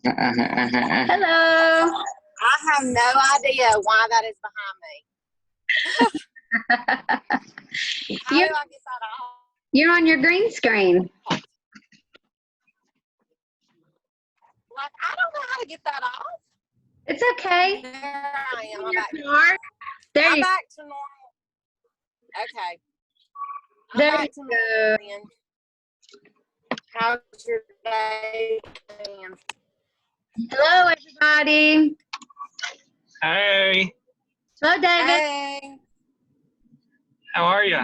Hello. I have no idea why that is behind me. How do I get that off? You're on your green screen. Like, I don't know how to get that off. It's okay. There I am. I'm back to normal. Okay. There back you to go. normal. How's your day? Hello, everybody. Hey, Hello, David. Hey. how are you?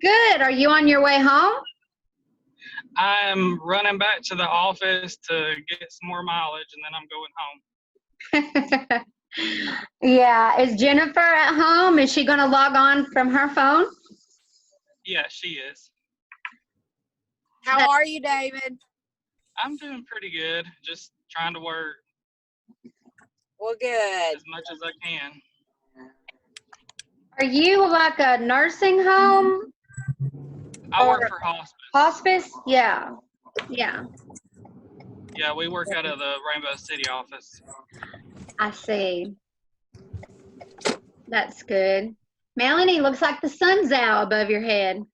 Good. Are you on your way home? I'm running back to the office to get some more mileage, and then I'm going home. Yeah. Is Jennifer at home? Is she going to log on from her phone? Yeah, she is. How are you, David? I'm doing pretty good, just trying to work Well, good. as much as I can. Are you like a nursing home? I work for hospice. Hospice? Yeah. Yeah. Yeah, we work out of the Rainbow City office. I see. That's good. Melanie, looks like the sun's out above your head.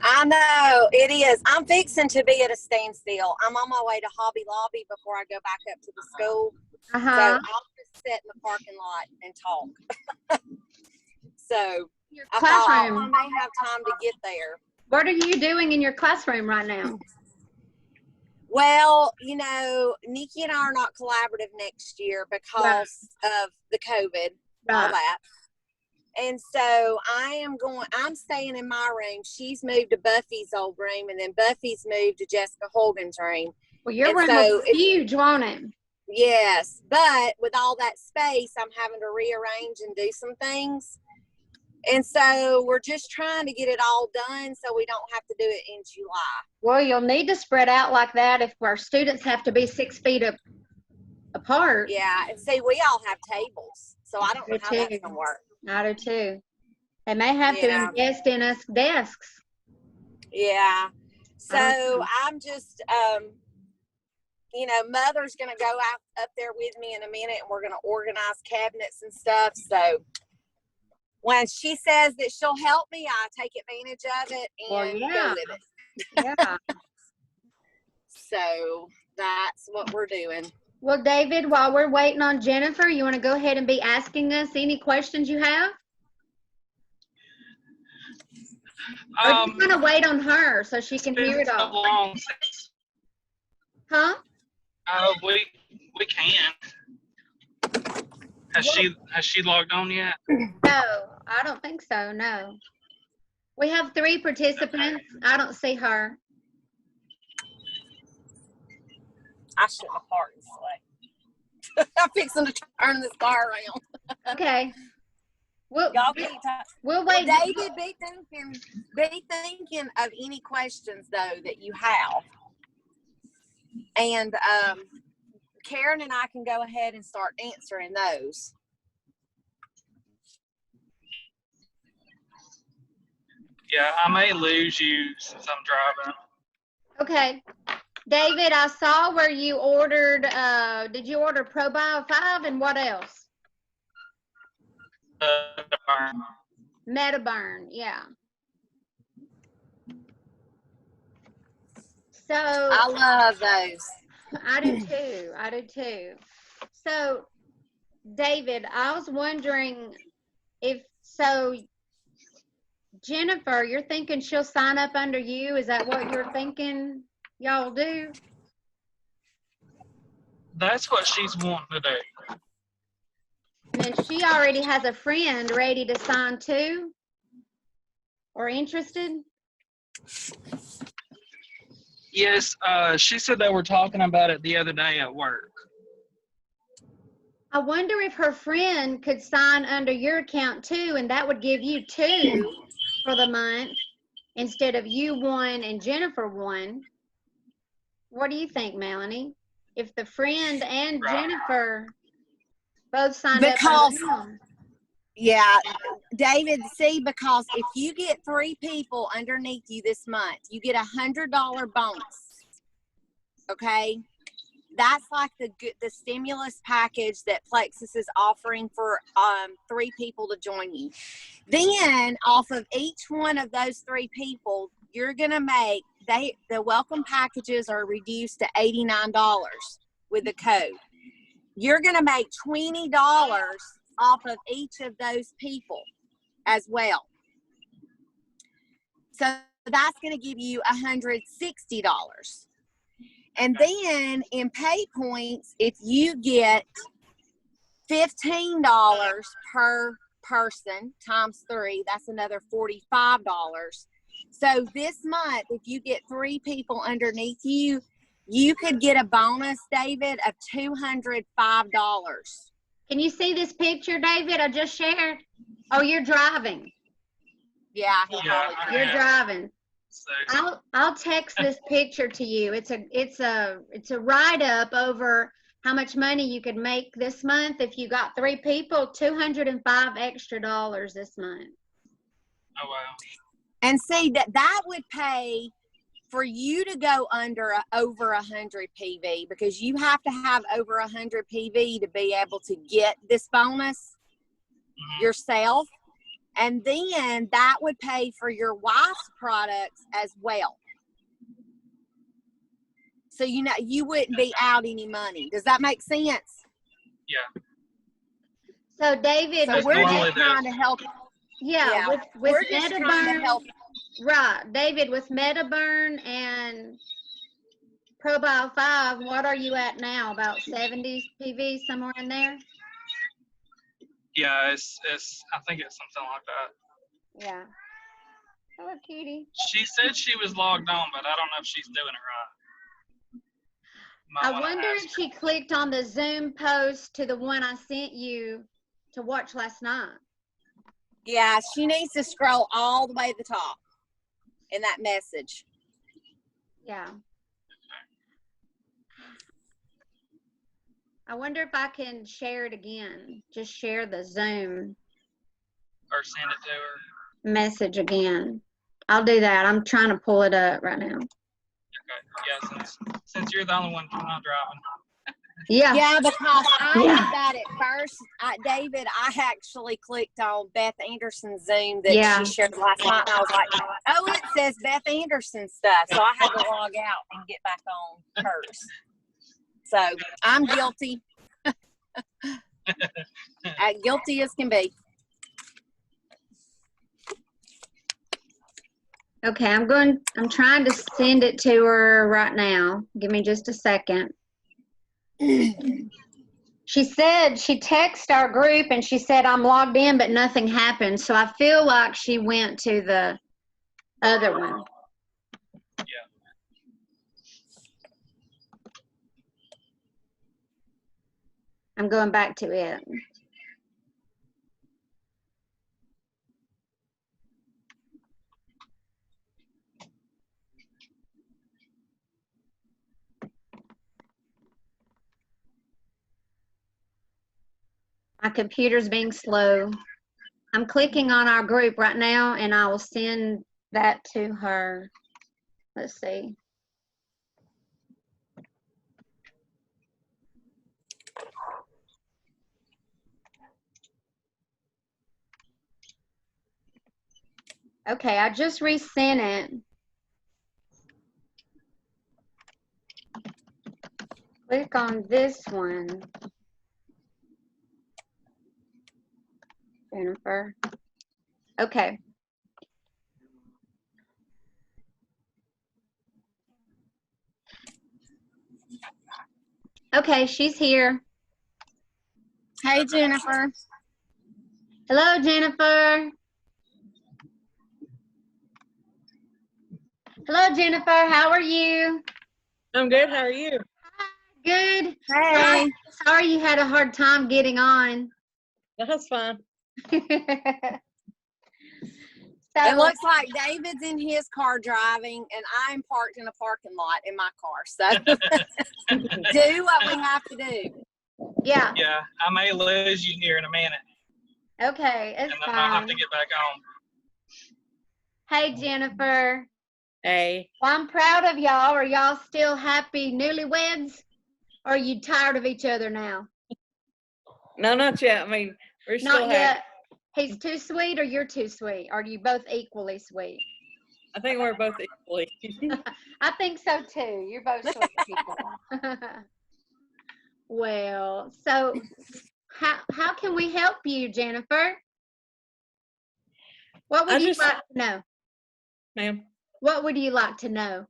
I know, it is. I'm fixing to be at a standstill. I'm on my way to Hobby Lobby before I go back up to the school. So I'll just sit in the parking lot and talk. So I thought I may have time to get there. What are you doing in your classroom right now? Well, you know, Nikki and I are not collaborative next year because of the COVID, all that. And so I'm staying in my room. She's moved to Buffy's old room, and then Buffy's moved to Jessica Holden's room. Well, your room was huge, won't it? Yes, but with all that space, I'm having to rearrange and do some things. And so we're just trying to get it all done so we don't have to do it in July. Well, you'll need to spread out like that if our students have to be 6 feet apart. Yeah, and see, we all have tables, so I don't know how that's going to work. I do too. They may have to invest in us desks. Yeah. So I'm just, you know, Mother's going to go out up there with me in a minute, and we're going to organize cabinets and stuff. So when she says that she'll help me, I take advantage of it and go with it. Yeah. So that's what we're doing. Well, David, while we're waiting on Jennifer, you want to go ahead and be asking us any questions you have? Or do you want to wait on her so she can hear it all? Huh? We can. Has she logged on yet? No, I don't think so. No. We have 3 participants. I don't see her. I shouldn't have parked this way. I'm fixing to turn this car around. Okay. We'll wait. Well, David, be thinking of any questions though that you have, and Karen and I can go ahead and start answering those. Yeah, I may lose you since I'm driving. Okay. David, I saw where you ordered, did you order ProBio 5 and what else? Metaburn, yeah. So I love those. I do too. So David, I was wondering Jennifer, you're thinking she'll sign up under you? Is that what you're thinking y'all do? That's what she's wanting to do. And then she already has a friend ready to sign too? Or interested? Yes, she said they were talking about it the other day at work. I wonder if her friend could sign under your account too, and that would give you 2 for the month instead of you 1 and Jennifer 1. What do you think, Melanie? If the friend and Jennifer both signed up under them. Yeah, David, see, because if you get 3 people underneath you this month, you get $100 bonus. Okay? That's like the stimulus package that Plexus is offering for 3 people to join you. Then off of each one of those 3 people, you're gonna make the welcome packages are reduced to $89 with the code. You're gonna make $20 off of each of those people as well. So that's gonna give you $160. And then in pay points, if you get $15 per person times 3, that's another $45. So this month, if you get 3 people underneath you, you could get a bonus, David, of $205. Can you see this picture, David? I just shared. Oh, you're driving. Yeah, You're driving. So, I'll text this picture to you. It's a write-up over how much money you could make this month if you got 3 people, $205 extra this month. oh wow. And see that would pay for you to go over 100 PV, because you have to have over 100 PV to be able to get this bonus yourself. And then that would pay for your wife's products as well. So, you wouldn't be out any money. Does that make sense? Yeah. So, David, So we're just trying to help. Yeah, with we're just trying to help. Right. David, with MetaBurn and ProBio 5, what are you at now? About 70 PV, somewhere in there? Yeah, it's I think it's something like that. Yeah. Hello, cutie. She said she was logged on, but I don't know if she's doing it right. I wonder if she clicked on the Zoom post to the one I sent you to watch last night. Yeah, she needs to scroll all the way to the top in that message. Yeah. I wonder if I can share it again. Just share the Zoom Or send it to her. message again. I'll do that. I'm trying to pull it up right now. Okay. Yeah, since you're the only one not driving. Yeah, because I did that at first. David, I actually clicked on Beth Anderson's Zoom that she shared last night, and I was like, oh, it says Beth Anderson stuff. So I had to log out and get back on hers. So I'm guilty. Guilty as can be. Okay, I'm trying to send it to her right now. Give me just a second. She said, she texted our group and she said, I'm logged in, but nothing happened. So I feel like she went to the other one. Yeah. I'm going back to it. My computer's being slow. I'm clicking on our group right now and I will send that to her. Let's see. Okay, I just resent it. Click on this one. Jennifer. Okay. Okay, she's here. Hey, Jennifer. Hello, Jennifer. Hello, Jennifer. How are you? I'm good. How are you? Good. Hey. Sorry you had a hard time getting on. That's fine. It looks like David's in his car driving, and I'm parked in a parking lot in my car. So do what we have to do. Yeah. Yeah, I may lose you here in a minute. Okay, it's and then fine. I'll have to get back on. Hey, Jennifer. Hey. Well, I'm proud of y'all. Are y'all still happy newlyweds? Or are you tired of each other now? No, not yet. I mean, we're still Not yet. He's too sweet or you're too sweet? Or are you both equally sweet? I think we're both equally. I think so too. You're both sweet people. Well, so how can we help you, Jennifer? What would you like to know? Ma'am. What would you like to know?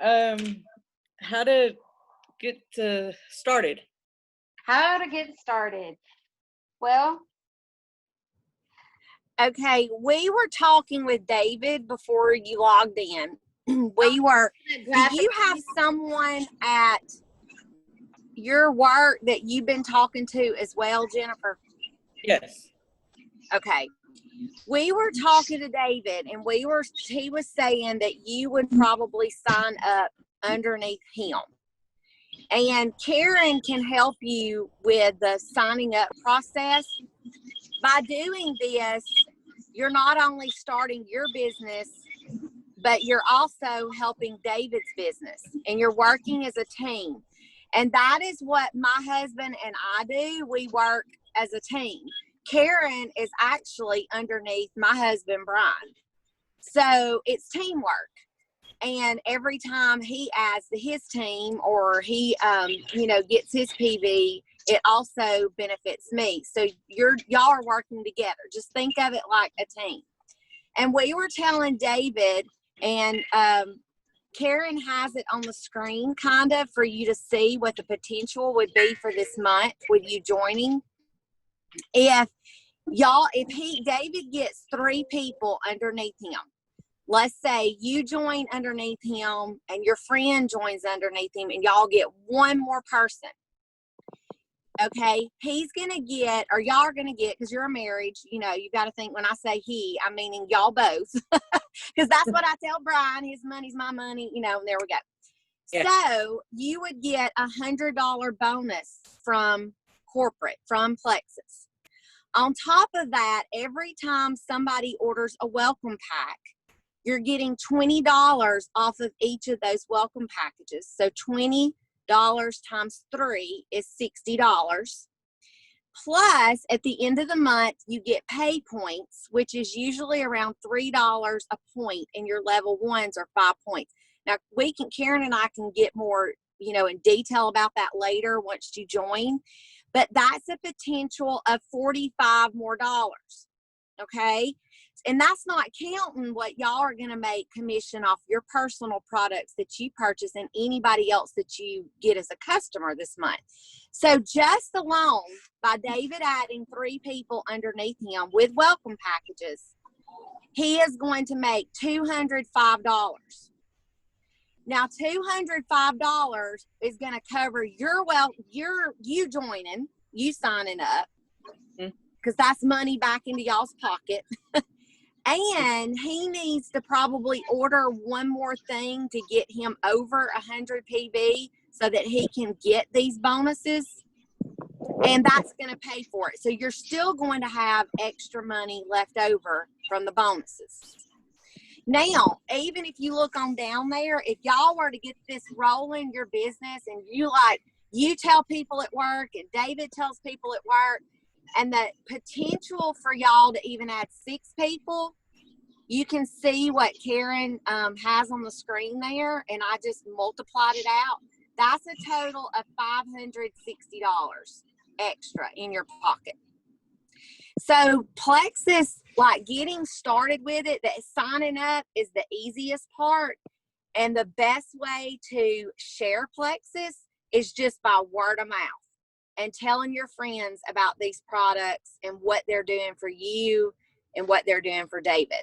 How to get started. How to get started. Well, okay, we were talking with David before you logged in. Do you have someone at your work that you've been talking to as well, Jennifer? Yes. Okay. We were talking to David, and he was saying that you would probably sign up underneath him. And Karen can help you with the signing up process. By doing this, you're not only starting your business, but you're also helping David's business, and you're working as a team. And that is what my husband and I do. We work as a team. Karen is actually underneath my husband, Brian. So it's teamwork. And every time he adds to his team or he, gets his PV, it also benefits me. So y'all are working together. Just think of it like a team. And we were telling David, and Karen has it on the screen kind of for you to see what the potential would be for this month with you joining. If David gets 3 people underneath him, let's say you join underneath him and your friend joins underneath him and y'all get one more person. Okay, he's going to get, or y'all are going to get, because you're a marriage, you got to think when I say he, I'm meaning y'all both. Because that's what I tell Brian, his money's my money, and there we go. Yeah. So you would get $100 bonus from corporate, from Plexus. On top of that, every time somebody orders a welcome pack, you're getting $20 off of each of those welcome packages. So $20 times 3 is $60. Plus, at the end of the month, you get pay points, which is usually around $3 a point, and your level 1s are 5 points. Now, Karen and I can get more, in detail about that later once you join, but that's a potential of $45 more. Okay. And that's not counting what y'all are going to make commission off your personal products that you purchase and anybody else that you get as a customer this month. So just alone by David adding 3 people underneath him with welcome packages, he is going to make $205. Now, $205 is going to cover you joining, you signing up, because that's money back into y'all's pocket. And he needs to probably order one more thing to get him over 100 PV so that he can get these bonuses. And that's going to pay for it. So you're still going to have extra money left over from the bonuses. Now, even if you look on down there, if y'all were to get this rolling, your business, and you tell people at work and David tells people at work, and the potential for y'all to even add 6 people, you can see what Karen has on the screen there, and I just multiplied it out. That's a total of $560 extra in your pocket. So Plexus, getting started with it, signing up is the easiest part, and the best way to share Plexus is just by word of mouth and telling your friends about these products and what they're doing for you and what they're doing for David.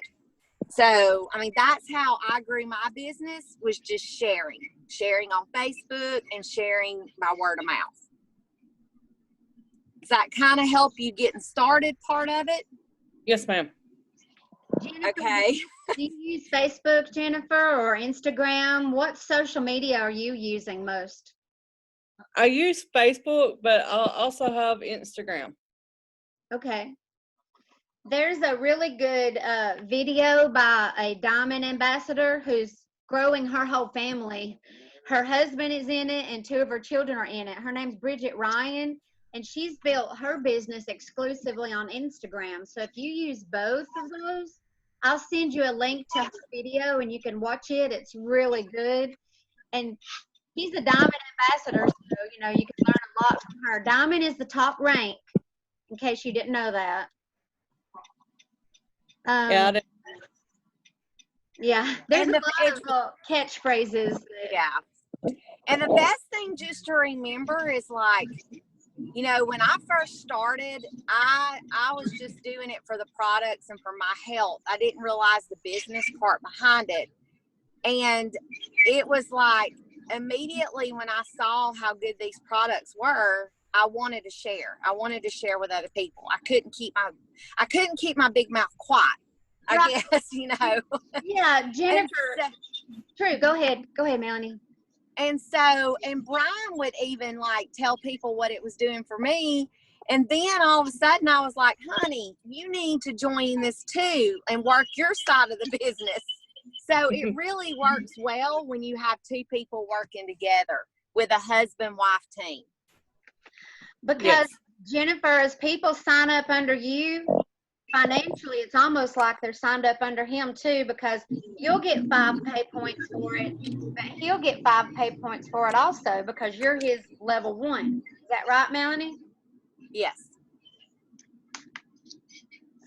So, that's how I grew my business, was just sharing on Facebook and sharing by word of mouth. Does that kind of help you getting started part of it? Yes, ma'am. Jennifer, okay. Do you use Facebook, Jennifer, or Instagram? What social media are you using most? I use Facebook, but I'll also have Instagram. Okay. There's a really good video by a diamond ambassador who's growing her whole family Her husband is in it, and 2 of her children are in it. Her name's Bridget Ryan, and she's built her business exclusively on Instagram. So if you use both of those, I'll send you a link to her video, and you can watch it. It's really good. And she's a Diamond ambassador, so, you know, you can learn a lot from her. Diamond is the top rank, in case you didn't know that. Yeah, Yeah, there's And a lot of catchphrases. Yeah. And the best thing just to remember is, like, you know, when I first started, I was just doing it for the products and for my health. I didn't realize the business part behind it. And it was like, immediately when I saw how good these products were, I wanted to share. I wanted to share with other people. I couldn't keep my big mouth quiet, I guess, you know. Yeah, Jennifer. True. Go ahead, Melanie. And Brian would even, like, tell people what it was doing for me. And then all of a sudden I was like, honey, you need to join this too and work your side of the business. So it really works well when you have 2 people working together with a husband-wife team. Because Jennifer, as people sign up under you, financially, it's almost like they're signed up under him too, because you'll get 5 pay points for it, but he'll get 5 pay points for it also, because you're his level 1. Is that right, Melanie? Yes.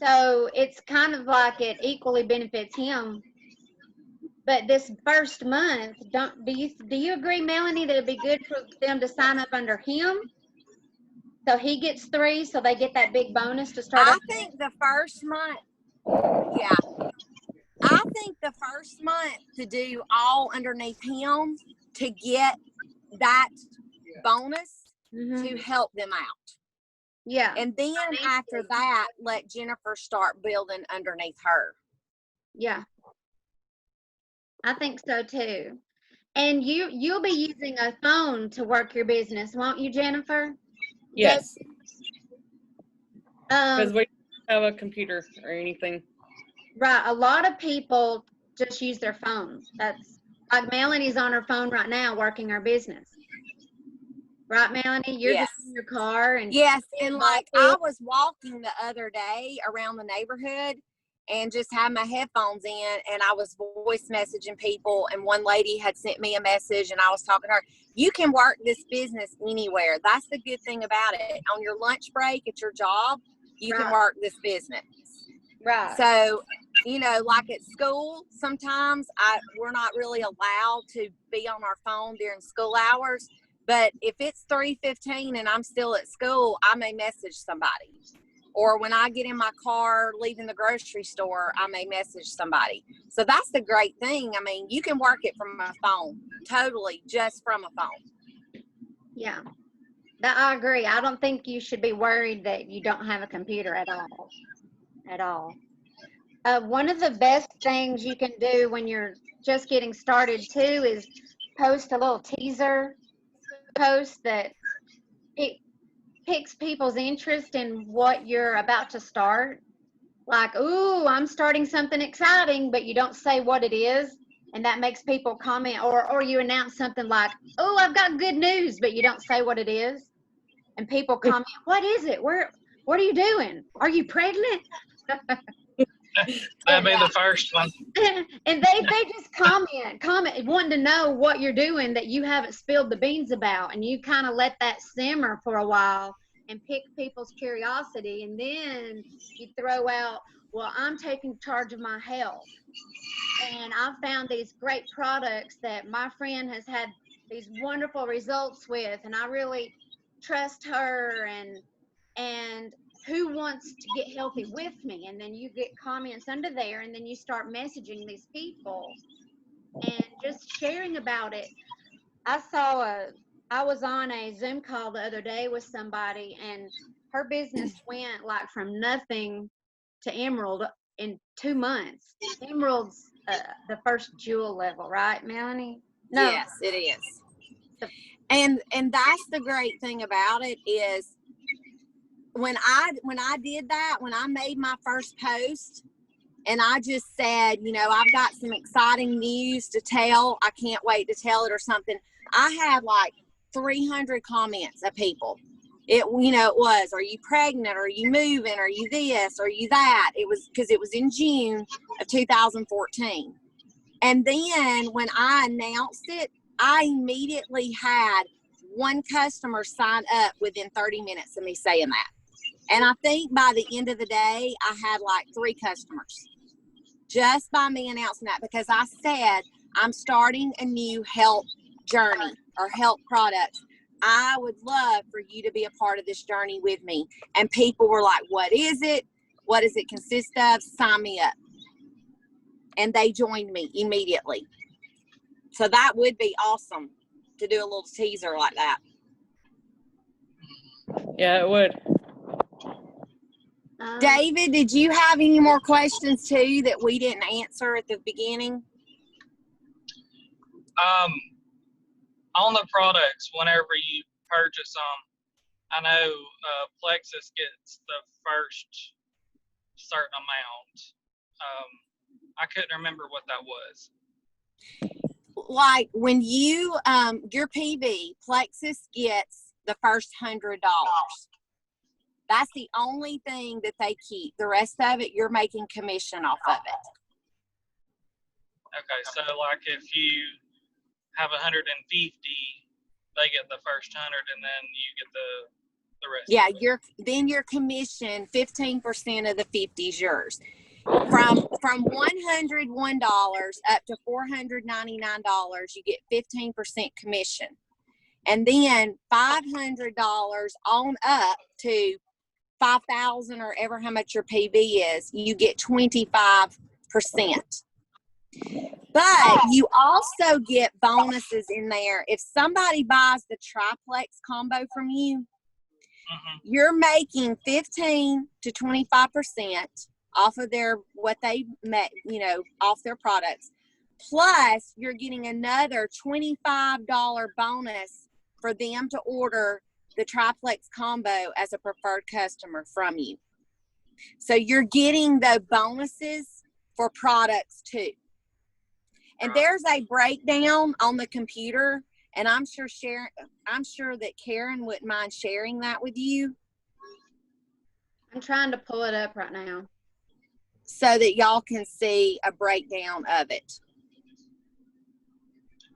So it's kind of like it equally benefits him. But this first month, do you agree, Melanie, that it'd be good for them to sign up under him? So he gets 3, so they get that big bonus to start. I think the first month, I think the first month to do all underneath him to get that bonus to help them out. Yeah. And then after that, let Jennifer start building underneath her. Yeah. I think so too. And you'll be using a phone to work your business, won't you, Jennifer? yes. Because we don't have a computer or anything. Right. A lot of people just use their phones. That's like Melanie's on her phone right now working her business. Right, Melanie? You're just in your car. And yes. And like I was walking the other day around the neighborhood and just had my headphones in, and I was voice messaging people, and one lady had sent me a message, and I was talking to her. You can work this business anywhere. That's the good thing about it. On your lunch break at your job, you can work this business. Right. So, you know, like at school, sometimes we're not really allowed to be on our phone during school hours. But if it's 3:15 and I'm still at school, I may message somebody. Or when I get in my car leaving the grocery store, I may message somebody. So that's the great thing. I mean, you can work it from a phone, totally just from a phone. Yeah, I agree. I don't think you should be worried that you don't have a computer at all. At all. One of the best things you can do when you're just getting started too is post a little teaser post that piques people's interest in what you're about to start. Like, ooh, I'm starting something exciting, but you don't say what it is, and that makes people comment. Or you announce something like, oh, I've got good news, but you don't say what it is, and people comment, what is it? What are you doing? Are you pregnant? That'd be the first one. And they just comment, wanting to know what you're doing that you haven't spilled the beans about, and you kind of let that simmer for a while and pick people's curiosity, and then you throw out, well, I'm taking charge of my health, and I found these great products that my friend has had these wonderful results with, and I really trust her, and who wants to get healthy with me? And then you get comments under there, and then you start messaging these people and just sharing about it. I was on a Zoom call the other day with somebody, and her business went like from nothing to Emerald in 2 months. Emerald's the first jewel level, right, Melanie? No. Yes, it is. And that's the great thing about it is when I did that, when I made my first post And I just said, I've got some exciting news to tell. I can't wait to tell it or something. I had like 300 comments of people. It was, are you pregnant? Are you moving? Are you this? Are you that? It was because it was in June of 2014. And then when I announced it, I immediately had one customer sign up within 30 minutes of me saying that. And I think by the end of the day, I had like 3 customers just by me announcing that, because I said, I'm starting a new health journey or health product. I would love for you to be a part of this journey with me. And people were like, what is it? What does it consist of? Sign me up. And they joined me immediately. So that would be awesome to do a little teaser like that. Yeah, it would. David, did you have any more questions too that we didn't answer at the beginning? On the products, whenever you purchase them, I know Plexus gets the first certain amount. I couldn't remember what that was. Like when you, your PV, Plexus gets the first $100. That's the only thing that they keep. The rest of it, you're making commission off of it. Okay, so like if you have 150, they get the first 100, and then you get the rest. Yeah, your commission, 15% of the 50 is yours. From $101 up to $499, you get 15% commission, and then $500 on up to 5,000 or ever how much your PV is, you get 25%. But you also get bonuses in there. If somebody buys the triplex combo from you, you're making 15 to 25% off of what they met, off their products. Plus, you're getting another $25 bonus for them to order the triplex combo as a preferred customer from you. So you're getting the bonuses for products too. And there's a breakdown on the computer, and I'm sure that Karen wouldn't mind sharing that with you. I'm trying to pull it up right now, so that y'all can see a breakdown of it.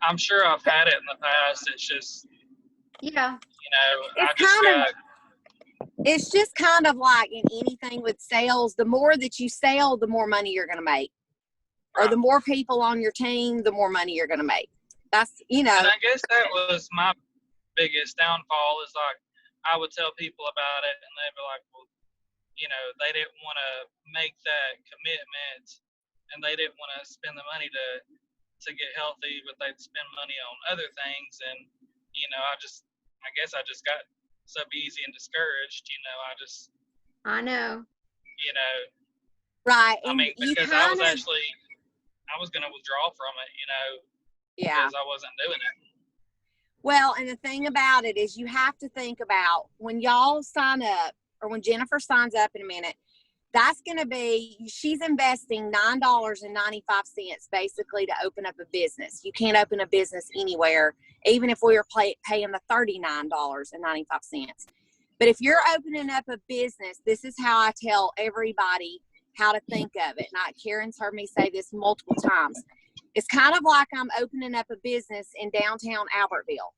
I'm sure I've had it in the past. It's just, yeah. It's just kind of like in anything with sales. The more that you sell, the more money you're going to make. Or the more people on your team, the more money you're going to make. That's, And I guess that was my biggest downfall, is like, I would tell people about it and they'd be like, well, they didn't want to make that commitment and they didn't want to spend the money to get healthy, but they'd spend money on other things. And, I guess I just got so busy and discouraged, I know. Right. I mean, because I was going to withdraw from it, yeah, because I wasn't doing it. Well, and the thing about it is you have to think about when y'all sign up, or when Jennifer signs up in a minute, that's going to be, she's investing $9.95 basically to open up a business. You can't open a business anywhere, even if we were paying the $39.95. But if you're opening up a business, this is how I tell everybody how to think of it. And Karen's heard me say this multiple times. It's kind of like I'm opening up a business in downtown Albertville.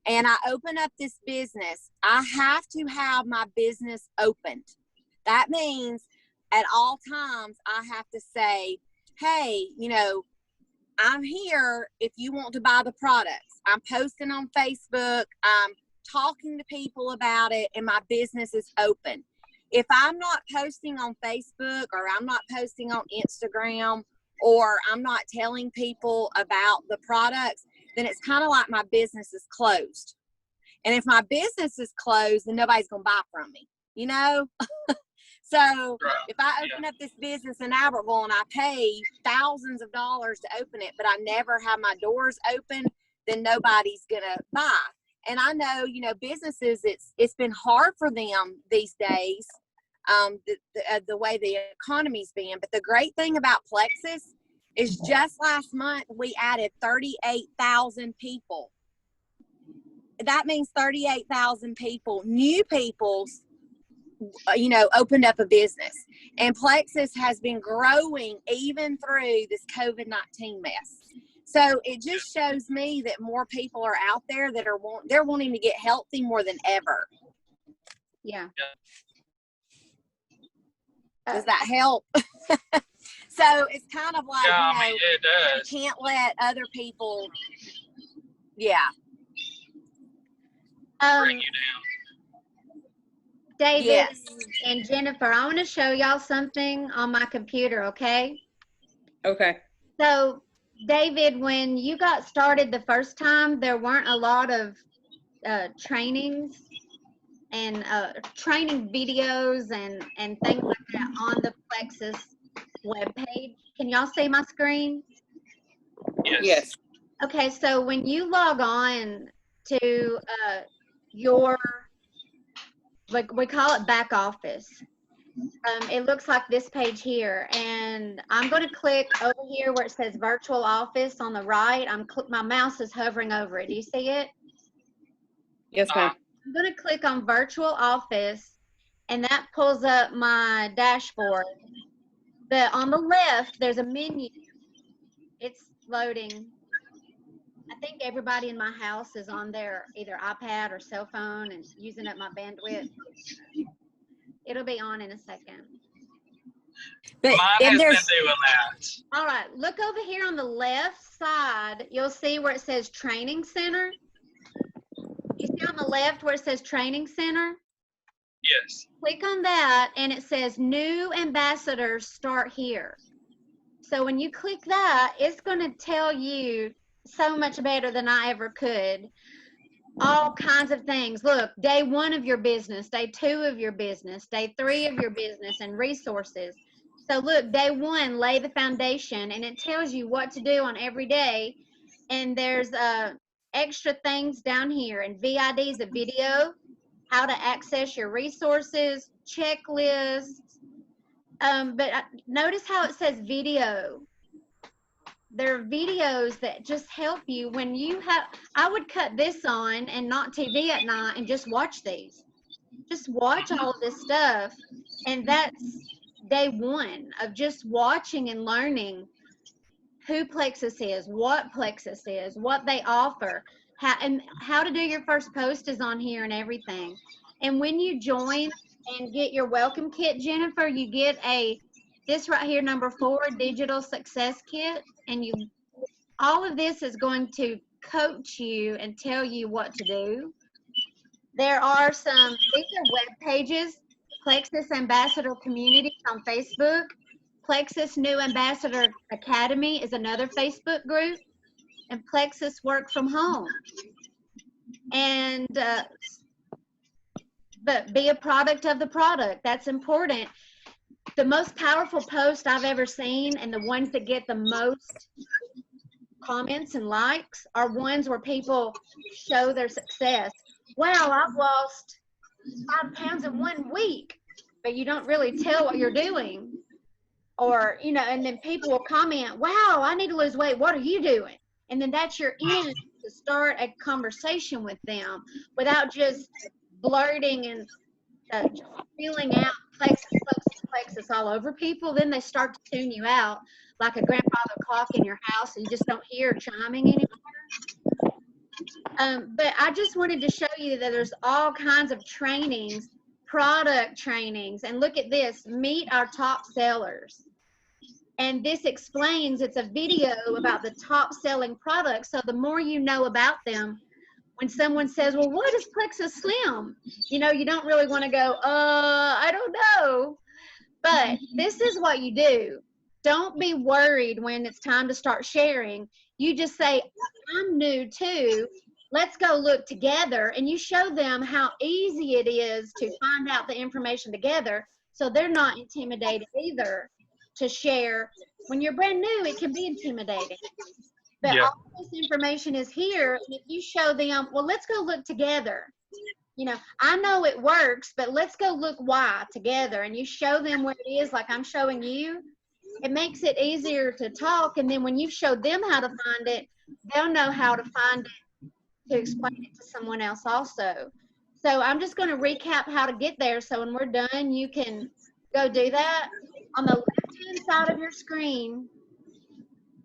And I open up this business, I have to have my business opened. That means at all times I have to say, hey, I'm here if you want to buy the products. I'm posting on Facebook. I'm talking to people about it, and my business is open. If I'm not posting on Facebook, or I'm not posting on Instagram, or I'm not telling people about the products, then it's kind of like my business is closed. And if my business is closed, then nobody's going to buy from me, So if I open up this business in Albertville and I pay thousands of dollars to open it, but I never have my doors open, then nobody's going to buy. And I know, businesses, it's been hard for them these days the way the economy's been. But the great thing about Plexus is just last month we added 38,000 people. That means 38,000 people, new people, opened up a business. And Plexus has been growing even through this COVID-19 mess. So it just shows me that more people are out there that they're wanting to get healthy more than ever. Yeah. Does that help? So it's kind of like, it does. you can't let other people, yeah. Bring you down. David Yes. and Jennifer, I want to show y'all something on my computer, okay? Okay. So, David, when you got started the first time, there weren't a lot of trainings and training videos and things like that on the Plexus webpage. Can y'all see my screen? Yes. Okay, so when you log on to your, like we call it back office, it looks like this page here, and I'm going to click over here where it says virtual office on the right. My mouse is hovering over it. Do you see it? Yes, ma'am. I'm going to click on virtual office, and that pulls up my dashboard. But on the left, there's a menu. It's loading. I think everybody in my house is on their either iPad or cell phone and using up my bandwidth. It'll be on in a second. But Mine has been doing that. All right, look over here on the left side. You'll see where it says Training Center. You see on the left where it says Training Center? Yes. Click on that, and it says New Ambassadors Start Here. So when you click that, it's going to tell you so much better than I ever could. All kinds of things. Look, day 1 of your business, day 2 of your business, day 3 of your business, and resources. So look, day 1, lay the foundation, and it tells you what to do on every day. And there's extra things down here, and VID is a video, how to access your resources, checklists. But notice how it says video. There are videos that just help you when you have, I would cut this on and not TV at night and just watch these. Just watch all of this stuff. And that's day 1 of just watching and learning who Plexus is, what they offer, how to do your first post is on here and everything. And when you join and get your welcome kit, Jennifer, you get this right here, number 4, digital success kit. And all of this is going to coach you and tell you what to do. There are these are web pages, Plexus Ambassador Communities on Facebook. Plexus New Ambassador Academy is another Facebook group. And Plexus Work From Home. And, but be a product of the product. That's important. The most powerful post I've ever seen, and the ones that get the most comments and likes, are ones where people show their success. Wow, I've lost 5 pounds in 1 week, but you don't really tell what you're doing. Or, and then people will comment, wow, I need to lose weight. What are you doing? And then that's your end to start a conversation with them without just blurting and feeling out Plexus all over people. Then they start to tune you out like a grandfather clock in your house, and you just don't hear chiming anymore. But I just wanted to show you that there's all kinds of trainings, product trainings, and look at this, meet our top sellers. And this explains, it's a video about the top selling products. So the more you know about them, when someone says, well, what is Plexus Slim? You don't really want to go, I don't know. But this is what you do. Don't be worried when it's time to start sharing. You just say, I'm new too. Let's go look together. And you show them how easy it is to find out the information together, so they're not intimidated either to share. When you're brand new, it can be intimidating. But all this information is here, and if you show them, well, let's go look together. You know, I know it works, but let's go look why together. And you show them where it is, like I'm showing you. It makes it easier to talk. And then when you show them how to find it, they'll know how to find it to explain it to someone else also. So I'm just going to recap how to get there. So when we're done, you can go do that. On the left-hand side of your screen,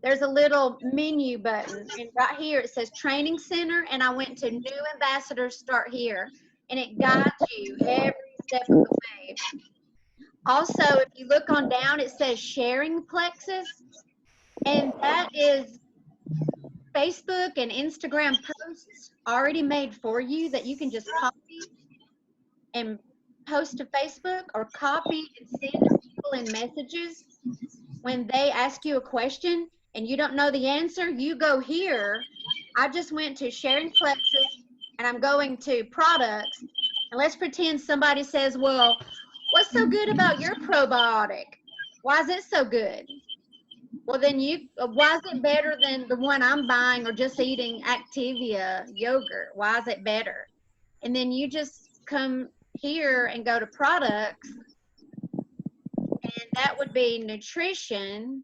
there's a little menu button, and right here it says Training Center, and I went to New Ambassadors, start here, and it guides you every step of the way. Also, if you look on down, it says Sharing Plexus, and that is Facebook and Instagram posts already made for you that you can just copy and post to Facebook, or copy and send to people in messages. When they ask you a question and you don't know the answer, you go here. I just went to Sharing Plexus, and I'm going to products. And let's pretend somebody says, well, what's so good about your probiotic? Why is it so good? Well, then why is it better than the one I'm buying or just eating Activia yogurt? Why is it better? And then you just come here and go to products, and that would be nutrition.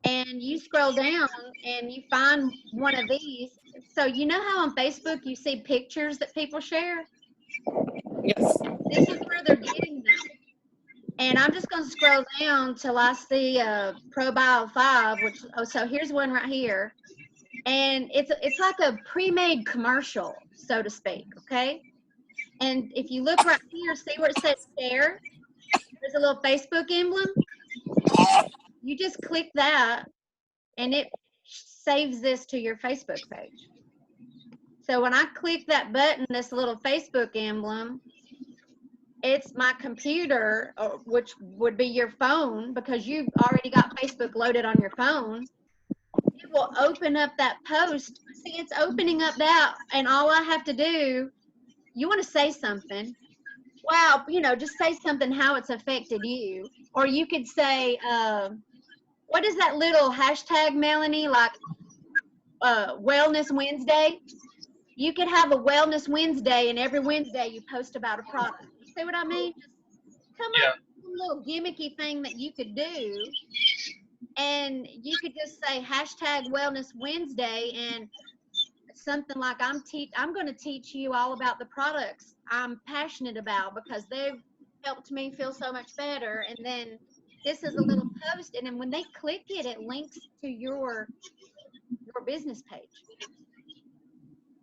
And you scroll down and you find one of these. So you know how on Facebook you see pictures that people share? Yes. This is where they're getting them. And I'm just going to scroll down till I see ProBio 5, which, oh, so here's one right here. And it's like a pre-made commercial, so to speak, okay? And if you look right here, see where it says share? There's a little Facebook emblem. You just click that, and it saves this to your Facebook page. So when I click that button, this little Facebook emblem, it's my computer, which would be your phone, because you've already got Facebook loaded on your phone. It will open up that post. See, it's opening up that, and all I have to do, you want to say something. Wow, you know, just say something how it's affected you. Or you could say, what is that little hashtag, Melanie, like Wellness Wednesday? You could have a Wellness Wednesday, and every Wednesday you post about a product. You see what I mean? Just come up with a little gimmicky thing that you could do, and you could just say hashtag Wellness Wednesday, and something like I'm going to teach you all about the products I'm passionate about because they've helped me feel so much better. And then this is a little post, and then when they click it, it links to your business page.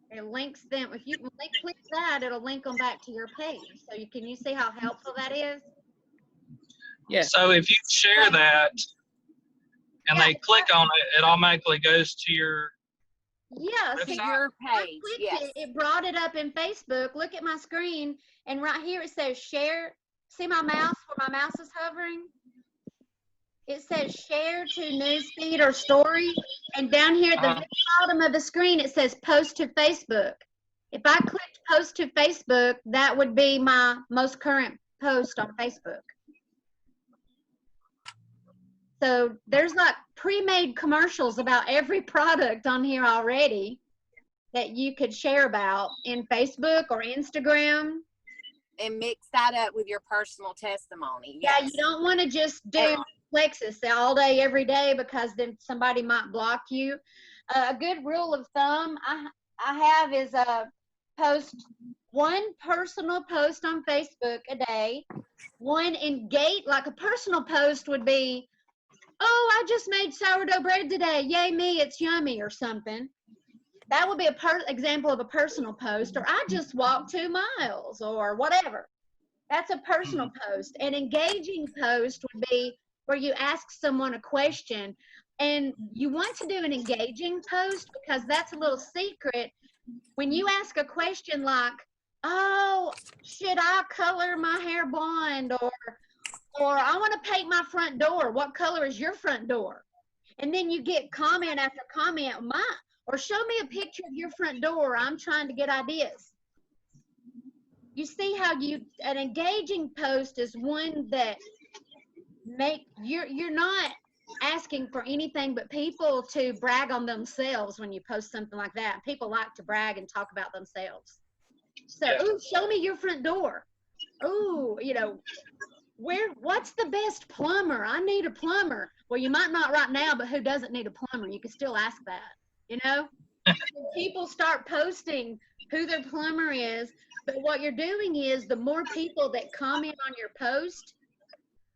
It links them. If you click that, it'll link them back to your page. So can you see how helpful that is? Yes. So if you share that and they click on it, it automatically goes to your see, your page. Yes. It brought it up in Facebook. Look at my screen, and right here it says share. See my mouse, where my mouse is hovering? It says share to newsfeed or story, and down here at the very bottom of the screen it says post to Facebook. If I clicked post to Facebook, that would be my most current post on Facebook. So there's like pre-made commercials about every product on here already that you could share about in Facebook or Instagram. And mix that up with your personal testimony. Yes. Yeah, you don't want to just do Plexus all day, every day, because then somebody might block you. A good rule of thumb I have is post one personal post on Facebook a day. One engage, like a personal post would be, oh, I just made sourdough bread today. Yay me, it's yummy, or something. That would be a example of a personal post. Or I just walked 2 miles, or whatever. That's a personal post. An engaging post would be where you ask someone a question. And you want to do an engaging post because that's a little secret. When you ask a question like, oh, should I color my hair blonde? Or I want to paint my front door. What color is your front door? And then you get comment after comment, or show me a picture of your front door. I'm trying to get ideas. You see how an engaging post is one that you're not asking for anything but people to brag on themselves when you post something like that. People like to brag and talk about themselves. So, Yeah. ooh, show me your front door. Ooh, what's the best plumber? I need a plumber. Well, you might not right now, but who doesn't need a plumber? You can still ask that, When people start posting who their plumber is, but what you're doing is the more people that comment on your post,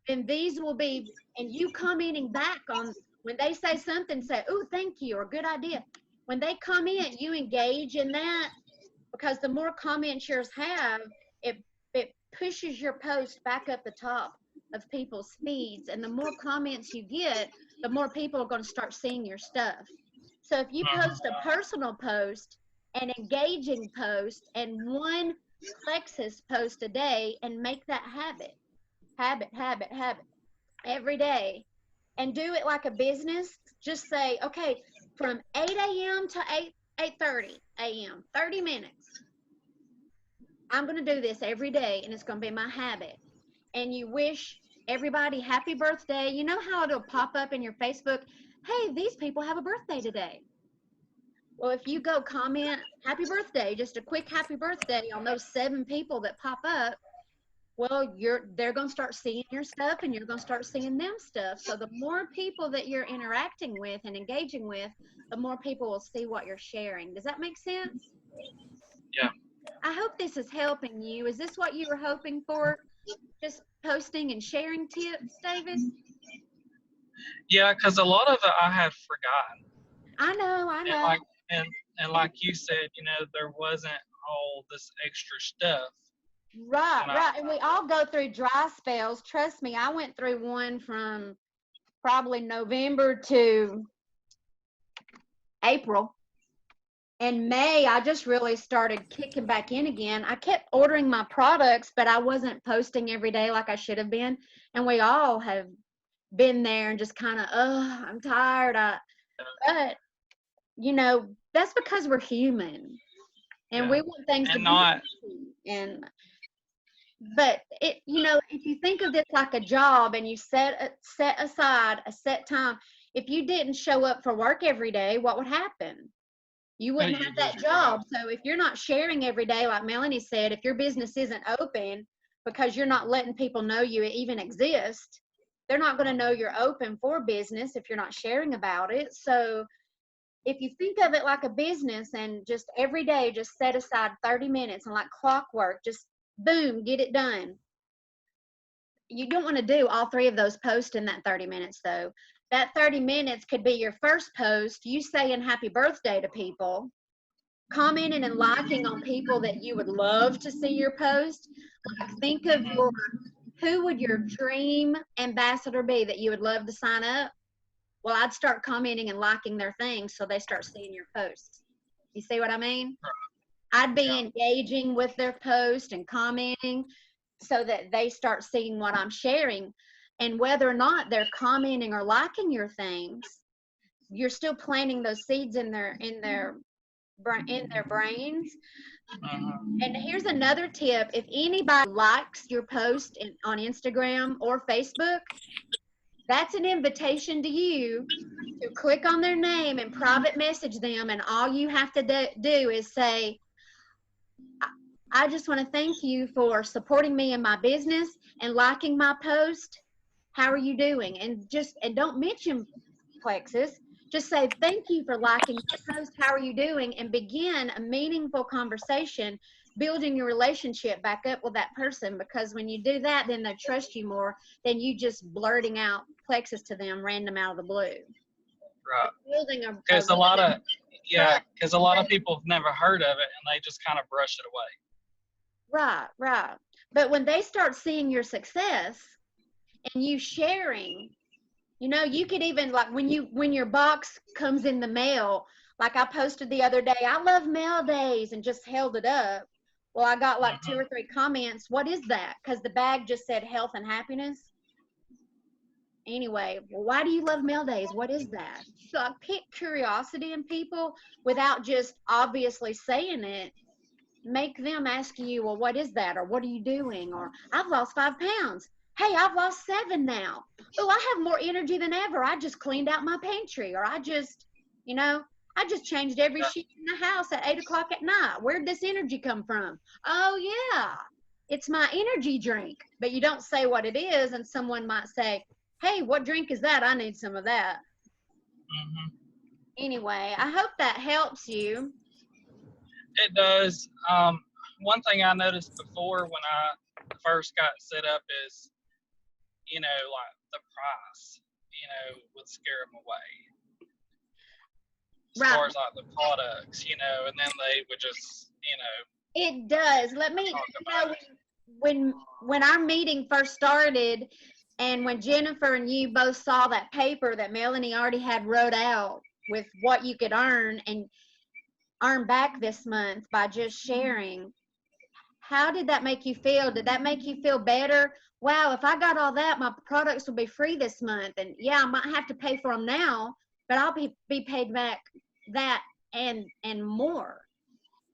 and these will be, and you commenting back on when they say something, say, "Oh, thank you," or "Good idea." When they comment, you engage in that, because the more comments yours have, it pushes your post back up the top of people's feeds, and the more comments you get, the more people are going to start seeing your stuff. So if you post a personal post, an engaging post, and one Plexus post a day, and make that habit every day, and do it like a business. Just say, okay, from 8 a.m. to 8:30 a.m., 30 minutes. I'm going to do this every day, and it's going to be my habit. And you wish everybody happy birthday. You know how it'll pop up in your Facebook, hey, these people have a birthday today. Well, if you go comment happy birthday, just a quick happy birthday on those 7 people that pop up, well, they're going to start seeing your stuff, and you're going to start seeing them stuff. So the more people that you're interacting with and engaging with, the more people will see what you're sharing. Does that make sense? Yeah. I hope this is helping you. Is this what you were hoping for? Just posting and sharing tips, David? Yeah, because a lot of it I had forgotten. I know. And like you said, there wasn't all this extra stuff. Right. And we all go through dry spells. Trust me, I went through one from probably November to April. In May, I just really started kicking back in again. I kept ordering my products, but I wasn't posting every day like I should have been. And we all have been there and just kind of, I'm tired. But, that's because we're human. And we want things to be. But if you think of this like a job, and you set aside a set time, if you didn't show up for work every day, what would happen? You wouldn't have that job. So if you're not sharing every day, like Melanie said, if your business isn't open because you're not letting people know you even exist, they're not going to know you're open for business if you're not sharing about it. So if you think of it like a business, and just every day, just set aside 30 minutes, and like clockwork, just boom, get it done. You don't want to do all 3 of those posts in that 30 minutes, though. That 30 minutes could be your first post, you saying happy birthday to people, commenting and liking on people that you would love to see your post. Like, think of who would your dream ambassador be that you would love to sign up? Well, I'd start commenting and liking their things so they start seeing your posts. You see what I mean? I'd be engaging with their post and commenting so that they start seeing what I'm sharing. And whether or not they're commenting or liking your things, you're still planting those seeds in their brains. And here's another tip: if anybody likes your post on Instagram or Facebook, that's an invitation to you to click on their name and private message them. And all you have to do is say, I just want to thank you for supporting me in my business and liking my post. How are you doing? And don't mention Plexus. Just say, thank you for liking my post. How are you doing? And begin a meaningful conversation, building your relationship back up with that person. Because when you do that, then they trust you more than you just blurting out Plexus to them random out of the blue. Right. Building because a lot of people have never heard of it, and they just kind of brush it away. Right. But when they start seeing your success and you sharing, you could even, like, when your box comes in the mail, like I posted the other day, I love mail days, and just held it up. Well, I got like 2 or 3 comments. What is that? Because the bag just said health and happiness. Anyway, well, why do you love mail days? What is that? So I pick curiosity in people without just obviously saying it. Make them ask you, well, what is that? Or what are you doing? Or I've lost 5 pounds. hey, I've lost 7 now. Oh, I have more energy than ever. I just cleaned out my pantry, or I just, I just changed every Yeah. sheet in the house at 8 o'clock at night. Where'd this energy come from? Oh, yeah, it's my energy drink. But you don't say what it is, and someone might say, hey, what drink is that? I need some of that. Hmm. Anyway, I hope that helps you. It does. One thing I noticed before when I first got set up is, like the price, would scare them away. As Right. far as like the products, and then they would just, It does. Let me, talk about it. when our meeting first started, and when Jennifer and you both saw that paper that Melanie already had wrote out with what you could earn and earn back this month by just sharing, how did that make you feel? Did that make you feel better? Wow, if I got all that, my products will be free this month. And yeah, I might have to pay for them now, but I'll be paid back that and more.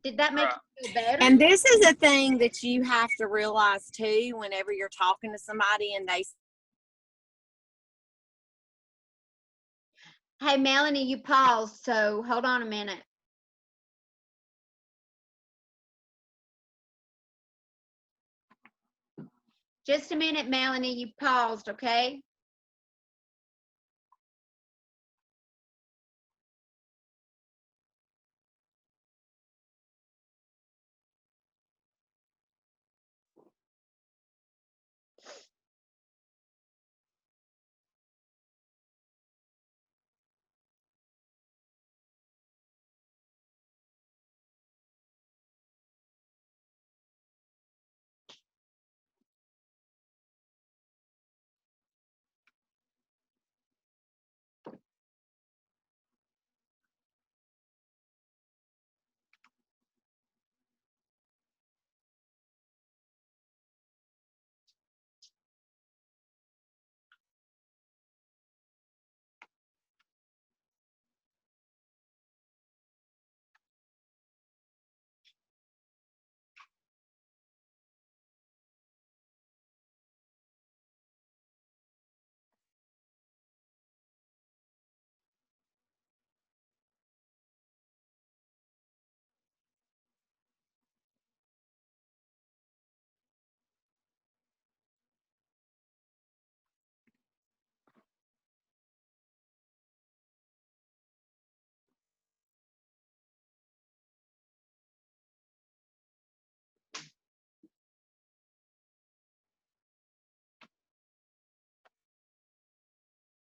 Did that make Right. you feel better? And this is a thing that you have to realize too whenever you're talking to somebody and they Hey, Melanie, you paused, so hold on a minute. Just a minute, Melanie, you paused, okay?